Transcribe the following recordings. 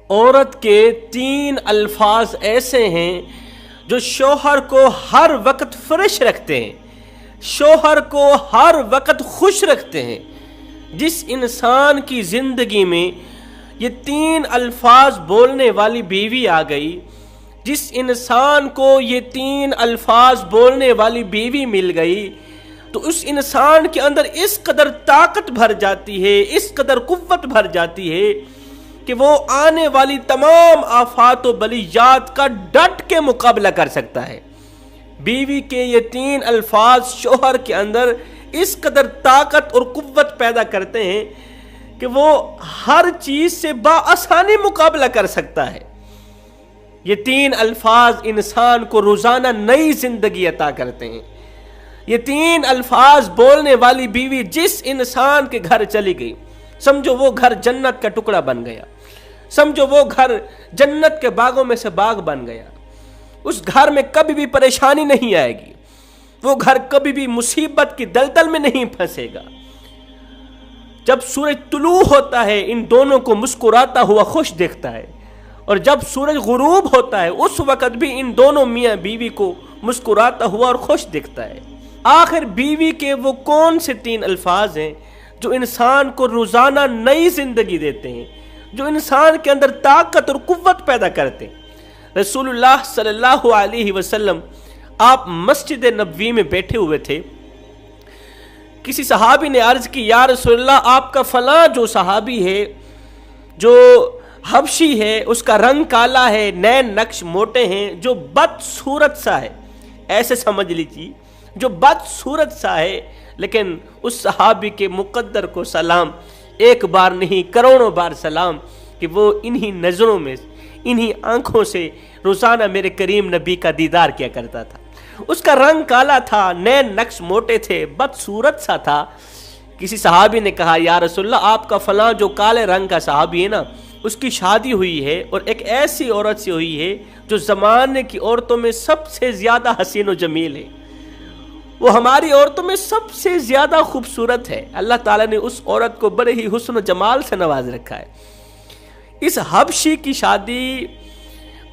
عورت کے 3 الفاظ ایسے ہیں جو شوہر کو ہر وقت فریش رکھتے ہیں، شوہر کو ہر وقت خوش رکھتے ہیں۔ جس انسان کی زندگی میں یہ 3 الفاظ بولنے والی بیوی آ گئی، جس انسان کو یہ 3 الفاظ بولنے والی بیوی مل گئی، تو اس انسان کے اندر اس قدر طاقت بھر جاتی ہے، اس قدر قوت بھر جاتی ہے کہ وہ آنے والی تمام آفات و بلیات کا ڈٹ کے مقابلہ کر سکتا ہے۔ بیوی کے یہ 3 الفاظ شوہر کے اندر اس قدر طاقت اور قوت پیدا کرتے ہیں کہ وہ ہر چیز سے بآسانی مقابلہ کر سکتا ہے۔ یہ 3 الفاظ انسان کو روزانہ نئی زندگی عطا کرتے ہیں۔ یہ 3 الفاظ بولنے والی بیوی جس انسان کے گھر چلی گئی، سمجھو وہ گھر جنت کا ٹکڑا بن گیا، سمجھو وہ گھر جنت کے باغوں میں سے باغ بن گیا۔ اس گھر میں کبھی بھی پریشانی نہیں آئے گی، وہ گھر کبھی بھی مصیبت کی دلدل میں نہیں پھنسے گا۔ جب سورج طلوع ہوتا ہے ان دونوں کو مسکراتا ہوا خوش دیکھتا ہے، اور جب سورج غروب ہوتا ہے اس وقت بھی ان دونوں میاں بیوی کو مسکراتا ہوا اور خوش دیکھتا ہے۔ آخر بیوی کے وہ کون سے 3 الفاظ ہیں جو انسان کو روزانہ نئی زندگی دیتے ہیں، جو انسان کے اندر طاقت اور قوت پیدا کرتے ہیں؟ رسول اللہ صلی اللہ علیہ وسلم آپ مسجد نبوی میں بیٹھے ہوئے تھے، کسی صحابی نے عرض کی، یا رسول اللہ آپ کا فلاں جو صحابی ہے، جو حبشی ہے، اس کا رنگ کالا ہے، نین نقش موٹے ہیں، جو بدصورت سا ہے، ایسے سمجھ لیجیے جو بدصورت سا ہے، لیکن اس صحابی کے مقدر کو سلام، ایک بار نہیں کروڑوں بار سلام، کہ وہ انہی نظروں میں، انہی آنکھوں سے روزانہ میرے کریم نبی کا دیدار کیا کرتا تھا۔ اس کا رنگ کالا تھا، نین نقش موٹے تھے، بدصورت سا تھا۔ کسی صحابی نے کہا، یا رسول اللہ آپ کا فلاں جو کالے رنگ کا صحابی ہے نا، اس کی شادی ہوئی ہے اور ایک ایسی عورت سے ہوئی ہے جو زمانے کی عورتوں میں سب سے زیادہ حسین و جمیل ہے، وہ ہماری عورتوں میں سب سے زیادہ خوبصورت ہے۔ اللہ تعالیٰ نے اس عورت کو بڑے ہی حسن و جمال سے نواز رکھا ہے۔ اس حبشی کی شادی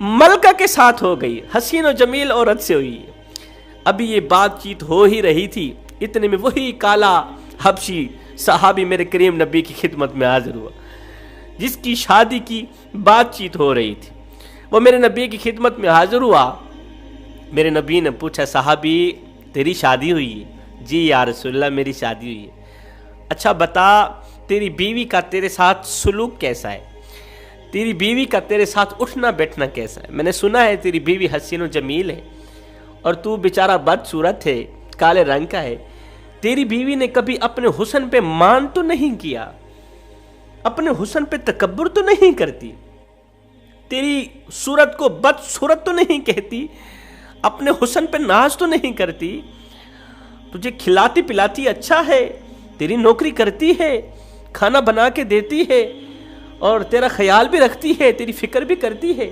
ملکہ کے ساتھ ہو گئی، حسین و جمیل عورت سے ہوئی ہے۔ ابھی یہ بات چیت ہو ہی رہی تھی، اتنے میں وہی کالا حبشی صحابی میرے کریم نبی کی خدمت میں حاضر ہوا، جس کی شادی کی بات چیت ہو رہی تھی۔ وہ میرے نبی کی خدمت میں حاضر ہوا۔ میرے نبی نے پوچھا، صحابی تیری شادی ہوئی ہے؟ جی یا رسول اللہ میری شادی ہوئی ہے۔ اچھا بتا تیری بیوی کا تیرے ساتھ سلوک کیسا ہے، تیری بیوی کا تیرے ساتھ اٹھنا بیٹھنا کیسا ہے؟ میں نے سنا ہے تیری بیوی حسین و جمیل ہے اور تو بیچارہ بدصورت ہے، کالے رنگ کا ہے۔ تیری بیوی نے کبھی اپنے حسن پہ مان تو نہیں کیا، اپنے حسن پہ تکبر تو نہیں کرتی، تیری صورت کو بدصورت تو نہیں کہتی، اپنے حسن پہ ناز تو نہیں کرتی، تجھے کھلاتی پلاتی اچھا ہے، تیری نوکری کرتی ہے، کھانا بنا کے دیتی ہے اور تیرا خیال بھی رکھتی ہے، تیری فکر بھی کرتی ہے،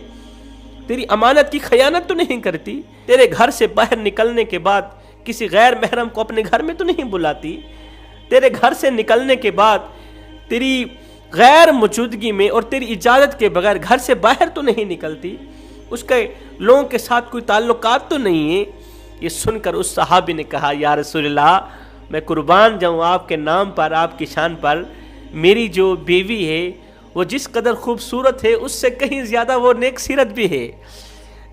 تیری امانت کی خیانت تو نہیں کرتی، تیرے گھر سے باہر نکلنے کے بعد کسی غیر محرم کو اپنے گھر میں تو نہیں بلاتی، تیرے گھر سے نکلنے کے بعد تیری غیر موجودگی میں اور تیری اجازت کے بغیر گھر سے باہر تو نہیں نکلتی، اس کے لوگوں کے ساتھ کوئی تعلقات تو نہیں ہے۔ یہ سن کر اس صحابی نے کہا، یا رسول اللہ میں قربان جاؤں آپ کے نام پر، آپ کی شان پر، میری جو بیوی ہے وہ جس قدر خوبصورت ہے اس سے کہیں زیادہ وہ نیک سیرت بھی ہے،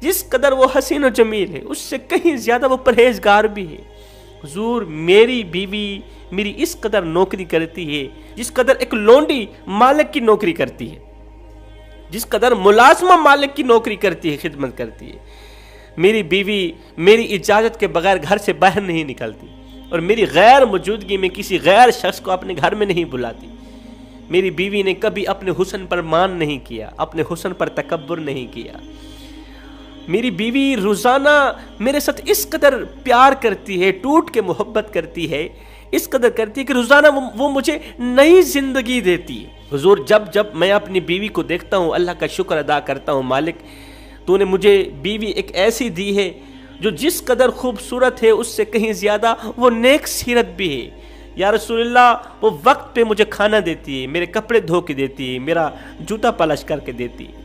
جس قدر وہ حسین و جمیل ہے اس سے کہیں زیادہ وہ پرہیزگار بھی ہے۔ حضور میری بیوی میری اس قدر نوکری کرتی ہے جس قدر ایک لونڈی مالک کی نوکری کرتی ہے، جس قدر ملازمہ مالک کی نوکری کرتی ہے، خدمت کرتی ہے۔ میری بیوی میری اجازت کے بغیر گھر سے باہر نہیں نکلتی اور میری غیر موجودگی میں کسی غیر شخص کو اپنے گھر میں نہیں بلاتی۔ میری بیوی نے کبھی اپنے حسن پر مان نہیں کیا، اپنے حسن پر تکبر نہیں کیا۔ میری بیوی روزانہ میرے ساتھ اس قدر پیار کرتی ہے، ٹوٹ کے محبت کرتی ہے، اس قدر کرتی ہے کہ روزانہ وہ مجھے نئی زندگی دیتی ہے۔ حضور جب جب میں اپنی بیوی کو دیکھتا ہوں اللہ کا شکر ادا کرتا ہوں، مالک تو نے مجھے بیوی ایک ایسی دی ہے جو جس قدر خوبصورت ہے اس سے کہیں زیادہ وہ نیک سیرت بھی ہے۔ یا رسول اللہ وہ وقت پہ مجھے کھانا دیتی ہے، میرے کپڑے دھو کے دیتی ہے، میرا جوتا پالش کر کے دیتی ہے۔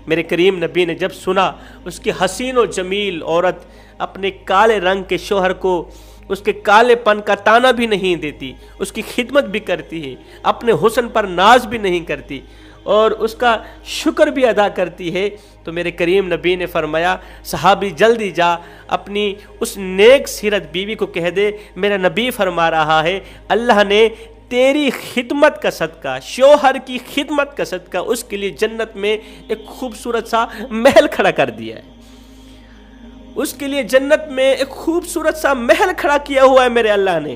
میرے کریم نبی نے جب سنا اس کی حسین و جمیل عورت اپنے کالے رنگ کے شوہر کو اس کے کالے پن کا تانا بھی نہیں دیتی، اس کی خدمت بھی کرتی ہے، اپنے حسن پر ناز بھی نہیں کرتی اور اس کا شکر بھی ادا کرتی ہے، تو میرے کریم نبی نے فرمایا صحابی جلدی جا اپنی اس نیک سیرت بیوی کو کہہ دے میرا نبی فرما رہا ہے اللہ نے تیری خدمت کا صدقہ، شوہر کی خدمت کا صدقہ اس کے لیے جنت میں ایک خوبصورت سا محل کھڑا کر دیا ہے، اس کے لیے جنت میں ایک خوبصورت سا محل کھڑا کیا ہوا ہے میرے اللہ نے۔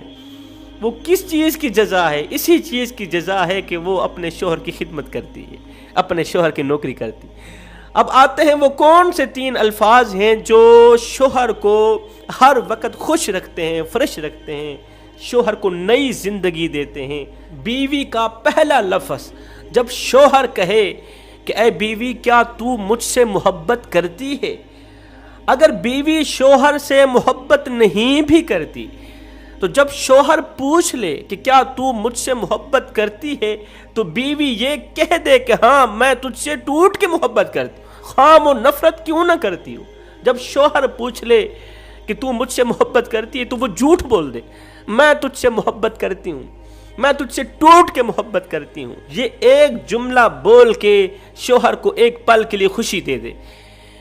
وہ کس چیز کی جزا ہے؟ اسی چیز کی جزا ہے کہ وہ اپنے شوہر کی خدمت کرتی ہے، اپنے شوہر کی نوکری کرتی۔ اب آتے ہیں وہ کون سے 3 الفاظ ہیں جو شوہر کو ہر وقت خوش رکھتے ہیں، فرش رکھتے ہیں، شوہر کو نئی زندگی دیتے ہیں۔ بیوی کا پہلا لفظ جب شوہر کہے کہ اے بیوی کیا تو مجھ سے محبت کرتی ہے، اگر بیوی شوہر سے محبت نہیں بھی کرتی تو جب شوہر پوچھ لے کہ کیا تو مجھ سے محبت کرتی ہے تو بیوی یہ کہہ دے کہ ہاں میں تجھ سے ٹوٹ کے محبت کرتی ہوں، خام و نفرت کیوں نہ کرتی ہوں۔ جب شوہر پوچھ لے کہ تو مجھ سے محبت کرتی ہے تو وہ جھوٹ بول دے میں تجھ سے محبت کرتی ہوں، میں تجھ سے ٹوٹ کے محبت کرتی ہوں۔ یہ ایک جملہ بول کے شوہر کو ایک پل کے لیے خوشی دے دے،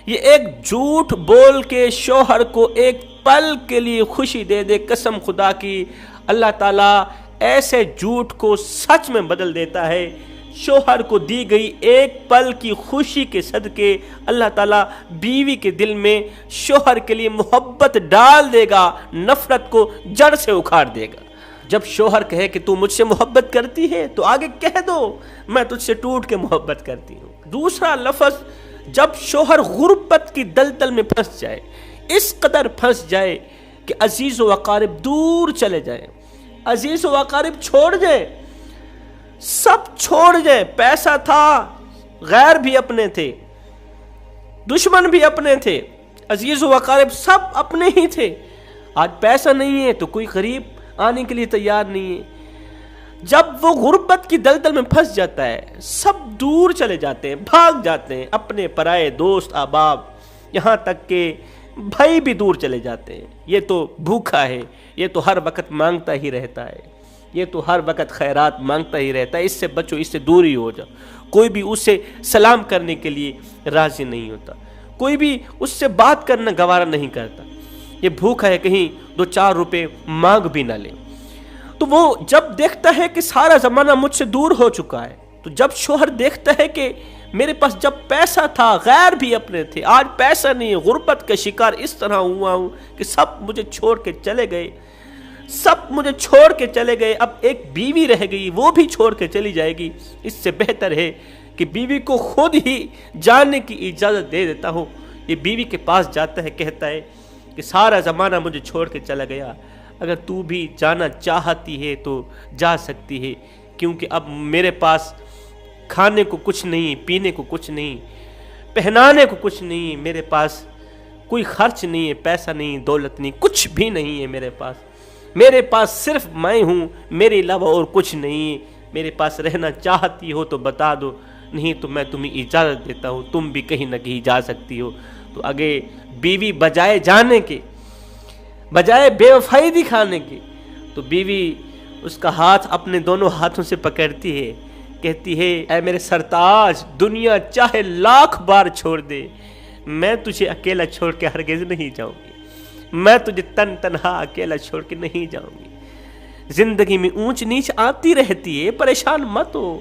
یہ ایک جھوٹ بول کے شوہر کو ایک پل کے لیے خوشی دے دے، قسم خدا کی اللہ تعالیٰ ایسے جھوٹ کو سچ میں بدل دیتا ہے۔ شوہر کو دی گئی ایک پل کی خوشی کے صدقے اللہ تعالیٰ بیوی کے دل میں شوہر کے لیے محبت ڈال دے گا، نفرت کو جڑ سے اکھاڑ دے گا۔ جب شوہر کہے کہ تو مجھ سے محبت کرتی ہے تو آگے کہہ دو میں تجھ سے ٹوٹ کے محبت کرتی ہوں۔ دوسرا لفظ جب شوہر غربت کی دلدل میں پھنس جائے، اس قدر پھنس جائے کہ عزیز و اقارب دور چلے جائیں، عزیز و اقارب چھوڑ جائیں، سب چھوڑ جائیں، پیسہ تھا غیر بھی اپنے تھے، دشمن بھی اپنے تھے، عزیز و اقارب سب اپنے ہی تھے، آج پیسہ نہیں ہے تو کوئی قریب آنے کے لیے تیار نہیں ہے۔ جب وہ غربت کی دلدل میں پھنس جاتا ہے سب دور چلے جاتے ہیں، بھاگ جاتے ہیں، اپنے پرائے دوست احباب یہاں تک کہ بھائی بھی دور چلے جاتے ہیں۔ یہ تو بھوکا ہے، یہ تو ہر وقت مانگتا ہی رہتا ہے، یہ تو ہر وقت خیرات مانگتا ہی رہتا ہے، اس سے بچو، اس سے دور ہی ہو جاؤ۔ کوئی بھی اس سے سلام کرنے کے لیے راضی نہیں ہوتا، کوئی بھی اس سے بات کرنا گوارا نہیں کرتا، یہ بھوکا ہے، کہیں 2-4 روپے مانگ بھی نہ لے۔ تو وہ جب دیکھتا ہے کہ سارا زمانہ مجھ سے دور ہو چکا ہے، تو جب شوہر دیکھتا ہے کہ میرے پاس جب پیسہ تھا غیر بھی اپنے تھے، آج پیسہ نہیں ہے، غربت کا شکار اس طرح ہوا ہوں کہ سب مجھے چھوڑ کے چلے گئے، سب مجھے چھوڑ کے چلے گئے، اب ایک بیوی رہ گئی، وہ بھی چھوڑ کے چلی جائے گی، اس سے بہتر ہے کہ بیوی کو خود ہی جانے کی اجازت دے دیتا ہوں۔ یہ بیوی کے پاس جاتا ہے، کہتا ہے کہ سارا زمانہ مجھے چھوڑ کے چلا گیا، اگر تو بھی جانا چاہتی ہے تو جا سکتی ہے، کیونکہ اب میرے پاس کھانے کو کچھ نہیں، پینے کو کچھ نہیں، پہنانے کو کچھ نہیں، میرے پاس کوئی خرچ نہیں ہے، پیسہ نہیں، دولت نہیں، کچھ بھی نہیں ہے میرے پاس صرف میں ہوں، میرے علاوہ اور کچھ نہیں ہے، میرے پاس رہنا چاہتی ہو تو بتا دو، نہیں تو میں تمہیں اجازت دیتا ہوں، تم بھی کہیں نہ کہیں جا سکتی ہو۔ تو آگے بیوی بجائے جانے کے، بجائے بے وفائی دکھانے کے، تو بیوی اس کا ہاتھ اپنے دونوں ہاتھوں سے پکڑتی ہے، کہتی ہے اے میرے سرتاج، دنیا چاہے لاکھ بار چھوڑ دے، میں تجھے اکیلا چھوڑ کے ہرگز نہیں جاؤں گی، میں تجھے تنہا اکیلا چھوڑ کے نہیں جاؤں گی۔ زندگی میں اونچ نیچ آتی رہتی ہے، پریشان مت ہو۔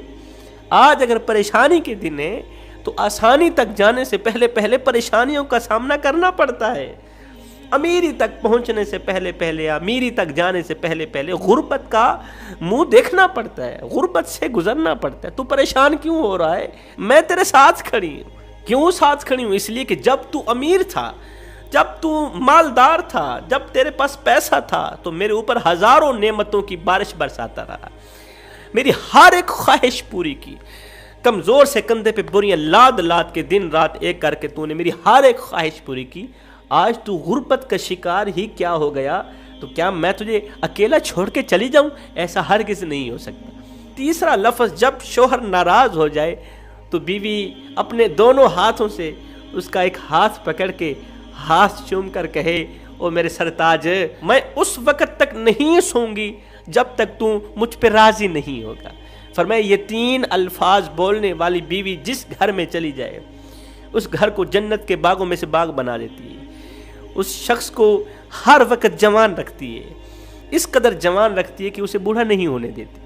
آج اگر پریشانی کے دن ہے تو آسانی تک جانے سے پہلے پریشانیوں کا سامنا کرنا پڑتا ہے۔ امیری تک پہنچنے سے پہلے، امیری تک جانے سے پہلے غربت کا منہ دیکھنا پڑتا ہے، غربت سے گزرنا پڑتا ہے۔ تو پریشان کیوں ہو رہا ہے؟ میں تیرے ساتھ کھڑی ہوں۔ کیوں ساتھ کھڑی ہوں؟ اس لیے کہ جب تو امیر تھا، جب تو مالدار تھا، جب تیرے پاس پیسہ تھا تو میرے اوپر ہزاروں نعمتوں کی بارش برساتا رہا، میری ہر ایک خواہش پوری کی، کمزور سے کندھے پہ بوریاں لاد کے دن رات ایک کر کے تو نے میری ہر ایک خواہش پوری کی۔ آج تو غربت کا شکار ہی کیا ہو گیا، تو کیا میں تجھے اکیلا چھوڑ کے چلی جاؤں؟ ایسا ہرگز نہیں ہو سکتا۔ تیسرا لفظ جب شوہر ناراض ہو جائے تو بیوی اپنے دونوں ہاتھوں سے اس کا ایک ہاتھ پکڑ کے ہاتھ چوم کر کہے او میرے سرتاج، میں اس وقت تک نہیں سوں گی جب تک تو مجھ پہ راضی نہیں ہوگا۔ فرمایا یہ 3 الفاظ بولنے والی بیوی جس گھر میں چلی جائے اس گھر کو جنت کے باغوں میں سے باغ بنا دیتی ہے، اس شخص کو ہر وقت جوان رکھتی ہے، اس قدر جوان رکھتی ہے کہ اسے بوڑھا نہیں ہونے دیتی۔